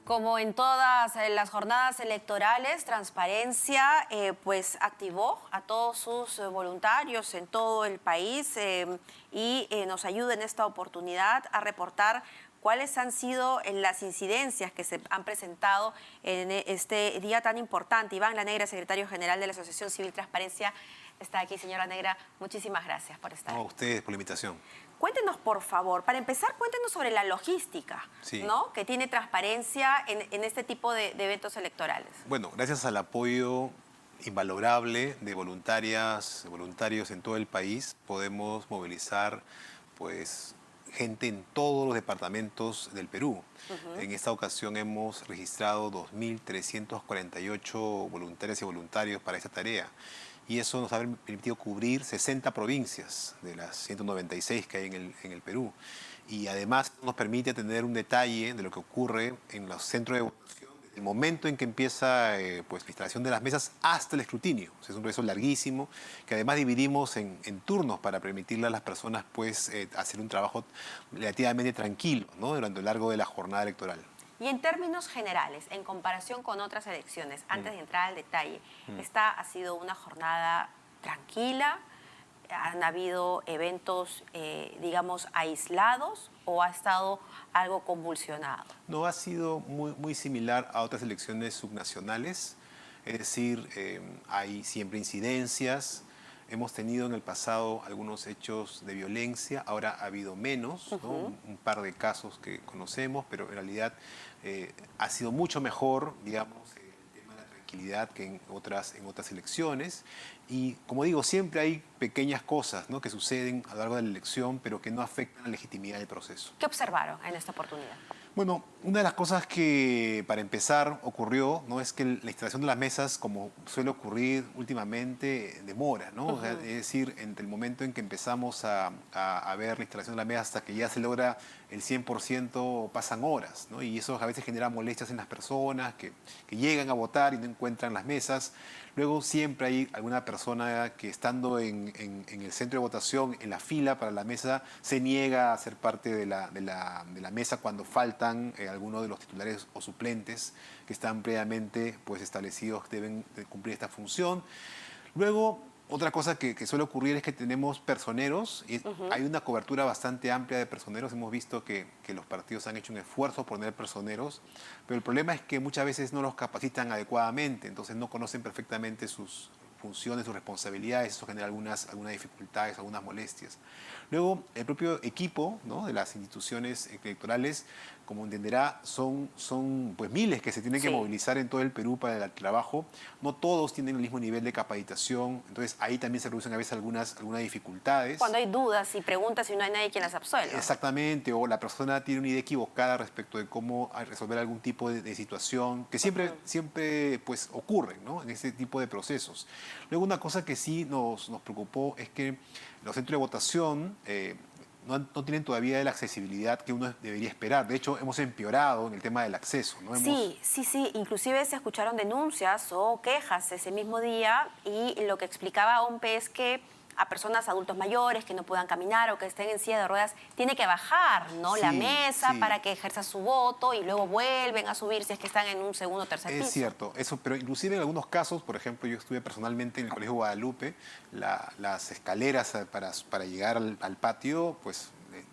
Como en todas las jornadas electorales, Transparencia pues activó a todos sus voluntarios en todo el país y nos ayuda en esta oportunidad a reportar cuáles han sido las incidencias que se han presentado en este día tan importante. Iván La Negra, secretario general de la Asociación Civil Transparencia, está aquí. Señora Negra, muchísimas gracias por estar. No, a ustedes por la invitación. Cuéntenos, por favor, para empezar, cuéntenos sobre la logística, Sí. ¿no?, que tiene Transparencia en este tipo de eventos electorales. Bueno, gracias al apoyo invalorable de voluntarias, voluntarios en todo el país, podemos movilizar pues gente en todos los departamentos del Perú. En esta ocasión hemos registrado 2.348 voluntarias y voluntarios para esta tarea. Y eso nos ha permitido cubrir 60 provincias de las 196 que hay en el Perú. Y además nos permite tener un detalle de lo que ocurre en los centros de votación, desde el momento en que empieza pues, la instalación de las mesas hasta el escrutinio. O sea, es un proceso larguísimo que además dividimos en turnos para permitirle a las personas pues, hacer un trabajo relativamente tranquilo, ¿no?, durante el largo de la jornada electoral. Y en términos generales, en comparación con otras elecciones, antes de entrar al detalle, ¿esta ha sido una jornada tranquila? ¿Han habido eventos, digamos, aislados o ha estado algo convulsionado? No, ha sido muy similar a otras elecciones subnacionales, es decir, hay siempre incidencias. Hemos tenido en el pasado algunos hechos de violencia, ahora ha habido menos, ¿no? Un par de casos que conocemos, pero en realidad ha sido mucho mejor, digamos, el tema de la tranquilidad que en otras elecciones. Y como digo, siempre hay pequeñas cosas, ¿no?, que suceden a lo largo de la elección, pero que no afectan la legitimidad del proceso. ¿Qué observaron en esta oportunidad? Bueno, una de las cosas que, para empezar, ocurrió, ¿no?, es que la instalación de las mesas, como suele ocurrir últimamente, demora, ¿no? O sea, es decir, entre el momento en que empezamos a ver la instalación de la mesa hasta que ya se logra el 100% pasan horas, ¿no? Y eso a veces genera molestias en las personas que llegan a votar y no encuentran las mesas. Luego siempre hay alguna persona que, estando en el centro de votación, en la fila para la mesa, se niega a ser parte de la mesa cuando faltan algunos de los titulares o suplentes que están previamente pues, establecidos, deben de cumplir esta función. Luego, otra cosa que suele ocurrir es que tenemos personeros y hay una cobertura bastante amplia de personeros. Hemos visto que los partidos han hecho un esfuerzo por tener personeros, pero el problema es que muchas veces no los capacitan adecuadamente, entonces no conocen perfectamente sus funciones, sus responsabilidades, eso genera algunas dificultades, algunas molestias. Luego, el propio equipo, ¿no?, de las instituciones electorales, como entenderá, son pues miles que se tienen que movilizar en todo el Perú para el trabajo. No todos tienen el mismo nivel de capacitación, entonces ahí también se producen a veces algunas dificultades. Cuando hay dudas y preguntas y no hay nadie quien las absuelva. Exactamente, o la persona tiene una idea equivocada respecto de cómo resolver algún tipo de situación, que siempre pues, ocurren, ¿no?, en este tipo de procesos. Luego, una cosa que sí nos preocupó es que los centros de votación no tienen todavía la accesibilidad que uno debería esperar. De hecho, hemos empeorado en el tema del acceso, ¿no? Sí. Inclusive se escucharon denuncias o quejas ese mismo día y lo que explicaba OMPE es que a personas adultos mayores que no puedan caminar o que estén en silla de ruedas, tiene que bajar, ¿no?, la mesa para que ejerza su voto y luego vuelven a subir si es que están en un segundo o tercer piso. Es cierto, eso, pero inclusive en algunos casos, por ejemplo, yo estuve personalmente en el Colegio Guadalupe, las escaleras para llegar al patio, pues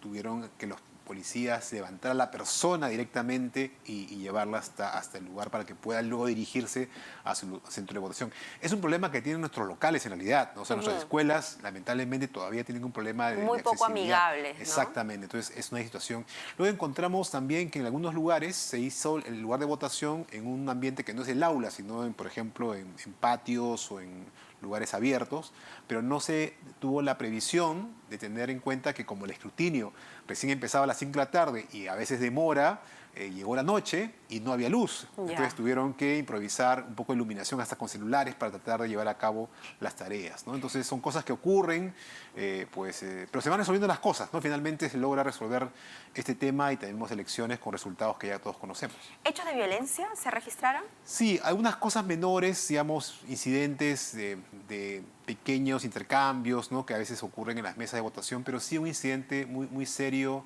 tuvieron que los policías levantar a la persona directamente y llevarla hasta el lugar para que pueda luego dirigirse a su centro de votación. Es un problema que tienen nuestros locales en realidad, ¿no? O sea, nuestras escuelas lamentablemente todavía tienen un problema de muy poco amigable, ¿no? Exactamente, entonces es una situación. Luego encontramos también que en algunos lugares se hizo el lugar de votación en un ambiente que no es el aula, sino por ejemplo en patios o en lugares abiertos, pero no se tuvo la previsión de tener en cuenta que como el escrutinio recién empezaba a las 5 de la tarde y a veces demora, llegó la noche y no había luz. Entonces tuvieron que improvisar un poco de iluminación hasta con celulares para tratar de llevar a cabo las tareas, ¿no? Entonces son cosas que ocurren, pero se van resolviendo las cosas, ¿no? Finalmente se logra resolver este tema y tenemos elecciones con resultados que ya todos conocemos. ¿Hechos de violencia se registraron? Sí, algunas cosas menores, digamos, incidentes de pequeños intercambios, ¿no?, que a veces ocurren en las mesas de votación, pero sí un incidente muy serio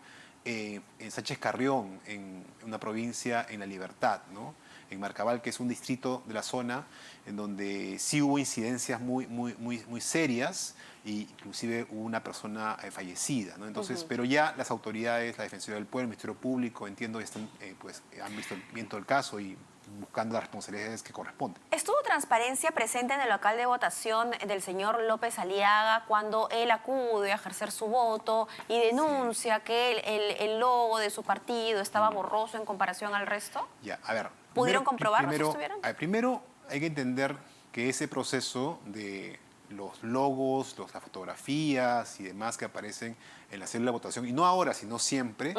en Sánchez Carrión, en una provincia en La Libertad, ¿no? En Marcabal, que es un distrito de la zona, en donde sí hubo incidencias muy serias, e inclusive hubo una persona fallecida, ¿no? Entonces, pero ya las autoridades, la Defensoría del Pueblo, el Ministerio Público, entiendo, están, pues, han visto bien todo el caso y buscando las responsabilidades que corresponden. ¿Estuvo transparencia presente en el local de votación del señor López Aliaga cuando él acude a ejercer su voto y denuncia que el logo de su partido estaba borroso en comparación al resto? Ya, a ver. ¿Pudieron comprobarlo si estuvieron? Primero hay que entender que ese proceso de los logos, las fotografías y demás que aparecen en la célula de votación, y no ahora, sino siempre,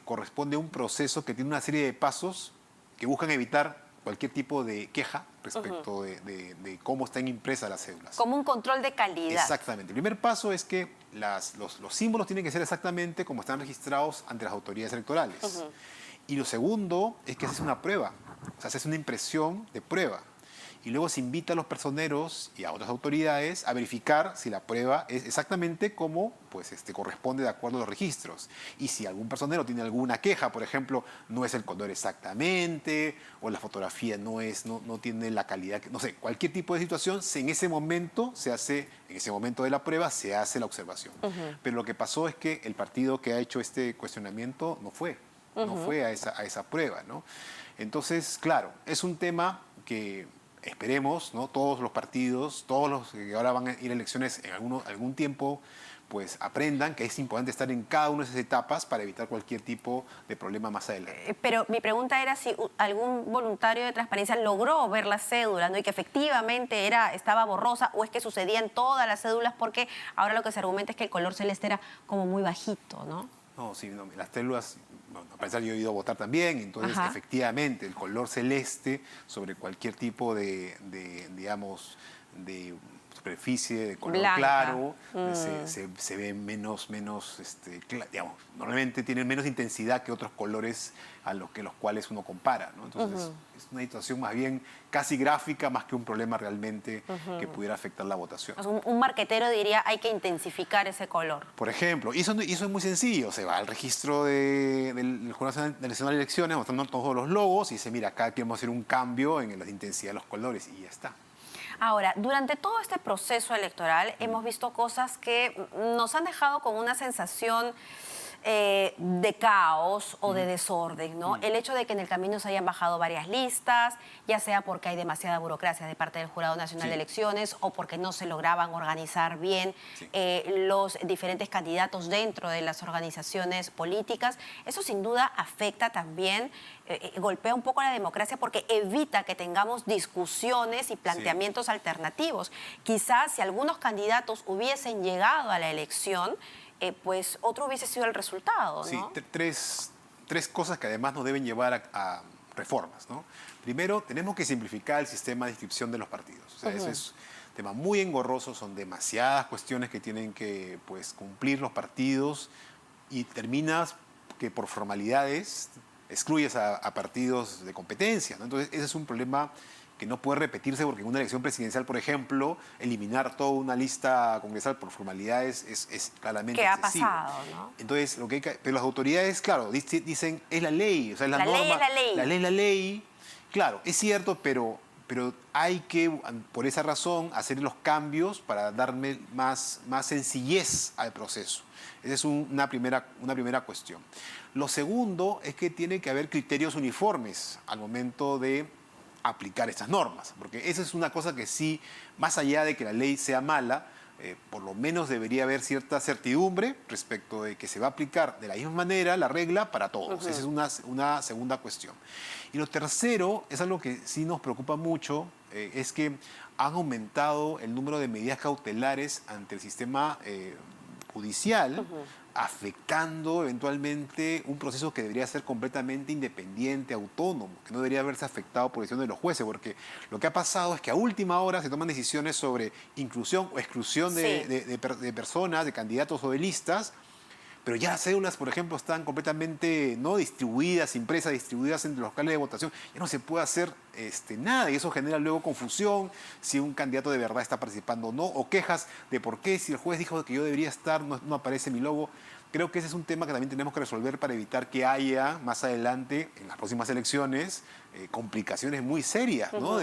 corresponde a un proceso que tiene una serie de pasos que buscan evitar cualquier tipo de queja respecto de cómo están impresas las cédulas. Como un control de calidad. Exactamente. El primer paso es que los símbolos tienen que ser exactamente como están registrados ante las autoridades electorales. Y lo segundo es que haces una prueba, o sea, haces una impresión de prueba. Y luego se invita a los personeros y a otras autoridades a verificar si la prueba es exactamente como pues, corresponde de acuerdo a los registros. Y si algún personero tiene alguna queja, por ejemplo, no es el color exactamente, o la fotografía no tiene la calidad, no sé, cualquier tipo de situación, en ese momento de la prueba se hace la observación. Pero lo que pasó es que el partido que ha hecho este cuestionamiento no fue a esa prueba, ¿no? Entonces, claro, es un tema que esperemos, ¿no? Todos los partidos, todos los que ahora van a ir a elecciones en algún tiempo, pues aprendan que es importante estar en cada una de esas etapas para evitar cualquier tipo de problema más adelante. Pero mi pregunta era si algún voluntario de transparencia logró ver la cédula, ¿no? Y que efectivamente estaba borrosa, o es que sucedía en todas las cédulas, porque ahora lo que se argumenta es que el color celeste era como muy bajito, ¿no? No, sí, no, las células, bueno, a pesar yo he ido a votar también, entonces efectivamente el color celeste sobre cualquier tipo digamos, de superficie de color blanca, claro, se ve menos digamos, normalmente tienen menos intensidad que otros colores a los cuales uno compara, ¿no? Entonces es una situación más bien casi gráfica más que un problema realmente que pudiera afectar la votación. Un marquetero diría hay que intensificar ese color. Por ejemplo, y eso es muy sencillo, se va al registro del Jurado Nacional de Elecciones, mostrando todos los logos y dice, mira, acá queremos hacer un cambio en la intensidad de los colores y ya está. Ahora, durante todo este proceso electoral hemos visto cosas que nos han dejado con una sensación de caos o de desorden, ¿no? El hecho de que en el camino se hayan bajado varias listas, ya sea porque hay demasiada burocracia de parte del Jurado Nacional de Elecciones o porque no se lograban organizar bien los diferentes candidatos dentro de las organizaciones políticas. Eso sin duda afecta también, golpea un poco a la democracia porque evita que tengamos discusiones y planteamientos alternativos. Quizás si algunos candidatos hubiesen llegado a la elección, pues otro hubiese sido el resultado, ¿no? Sí, tres cosas que además nos deben llevar a reformas, ¿no? Primero, tenemos que simplificar el sistema de inscripción de los partidos. O sea, eso es un tema muy engorroso, son demasiadas cuestiones que tienen que pues, cumplir los partidos y terminas que por formalidades excluyes a partidos de competencia, ¿no? Entonces, ese es un problema que no puede repetirse porque en una elección presidencial, por ejemplo, eliminar toda una lista congresal por formalidades es claramente excesivo. ¿Qué ha pasado, no? Entonces, pero las autoridades, claro, dicen, es la ley, o sea, es la norma. Ley es la ley. La ley es la ley. Claro, es cierto, pero hay que, por esa razón, hacer los cambios para darme más sencillez al proceso. Esa es una primera cuestión. Lo segundo es que tiene que haber criterios uniformes al momento de aplicar estas normas, porque esa es una cosa que sí, más allá de que la ley sea mala, por lo menos debería haber cierta certidumbre respecto de que se va a aplicar de la misma manera la regla para todos. Esa es una segunda cuestión. Y lo tercero es algo que sí nos preocupa mucho, es que han aumentado el número de medidas cautelares ante el sistema judicial, afectando eventualmente un proceso que debería ser completamente independiente, autónomo, que no debería haberse afectado por decisión de los jueces, porque lo que ha pasado es que a última hora se toman decisiones sobre inclusión o exclusión de personas, de candidatos o de listas, pero ya las cédulas, por ejemplo, están completamente no distribuidas, impresas, distribuidas entre los locales de votación. Ya no se puede hacer nada y eso genera luego confusión si un candidato de verdad está participando o no, o quejas de por qué si el juez dijo que yo debería estar, no aparece mi logo. creo que ese es un tema que también tenemos que resolver para evitar que haya más adelante, en las próximas elecciones, complicaciones muy serias, ¿no?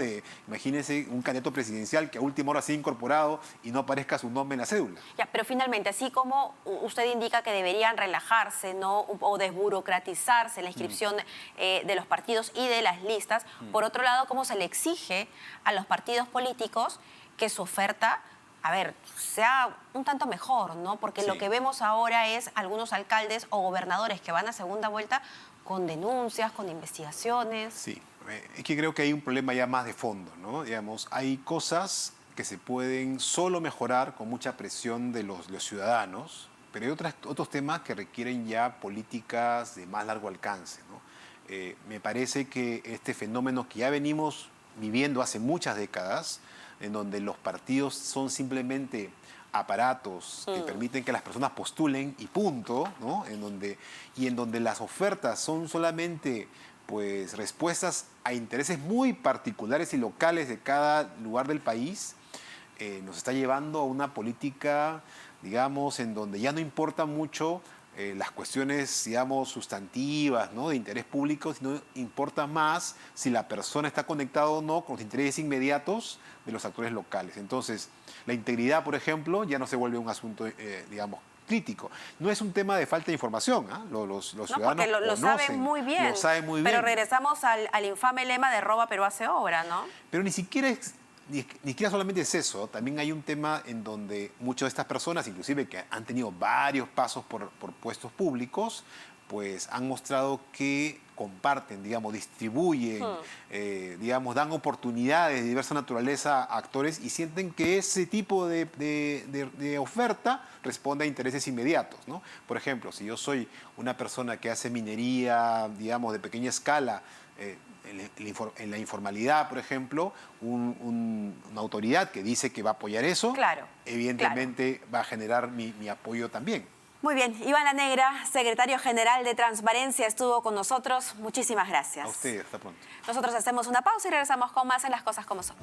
Imagínense un candidato presidencial que a última hora se ha incorporado y no aparezca su nombre en la cédula. Ya, pero finalmente, así como usted indica que deberían relajarse, ¿no? O desburocratizarse la inscripción de los partidos y de las listas, por otro lado, ¿cómo se le exige a los partidos políticos que su oferta, a ver, sea un tanto mejor, ¿no? Porque Sí. lo que vemos ahora es algunos alcaldes o gobernadores que van a segunda vuelta con denuncias, con investigaciones? Sí, es que creo que hay un problema ya más de fondo, ¿no? Digamos, hay cosas que se pueden solo mejorar con mucha presión de los ciudadanos, pero hay otros temas que requieren ya políticas de más largo alcance, ¿no? Me parece que este fenómeno que ya venimos viviendo hace muchas décadas, en donde los partidos son simplemente aparatos que permiten que las personas postulen y punto, ¿no? En donde las ofertas son solamente pues respuestas a intereses muy particulares y locales de cada lugar del país, nos está llevando a una política, digamos, en donde ya no importa mucho las cuestiones, digamos, sustantivas, ¿no? De interés público, sino importa más si la persona está conectada o no con los intereses inmediatos de los actores locales. Entonces, la integridad, por ejemplo, ya no se vuelve un asunto, digamos, crítico. No es un tema de falta de información, ¿eh? Los ciudadanos porque lo saben muy bien. Lo saben muy bien. Pero regresamos al infame lema de roba pero hace obra, ¿no? Pero ni siquiera solamente es eso. También hay un tema en donde muchas de estas personas, inclusive que han tenido varios pasos por puestos públicos, pues han mostrado que comparten, digamos, distribuyen, digamos, dan oportunidades de diversa naturaleza a actores y sienten que ese tipo de oferta responde a intereses inmediatos, ¿no? Por ejemplo, si yo soy una persona que hace minería, digamos, de pequeña escala, en la informalidad, por ejemplo, una autoridad que dice que va a apoyar eso, claro, evidentemente va a generar mi apoyo también. Muy bien, Iván La Negra, secretario general de Transparencia, estuvo con nosotros. Muchísimas gracias. A usted, hasta pronto. Nosotros hacemos una pausa y regresamos con más en Las Cosas Como Son.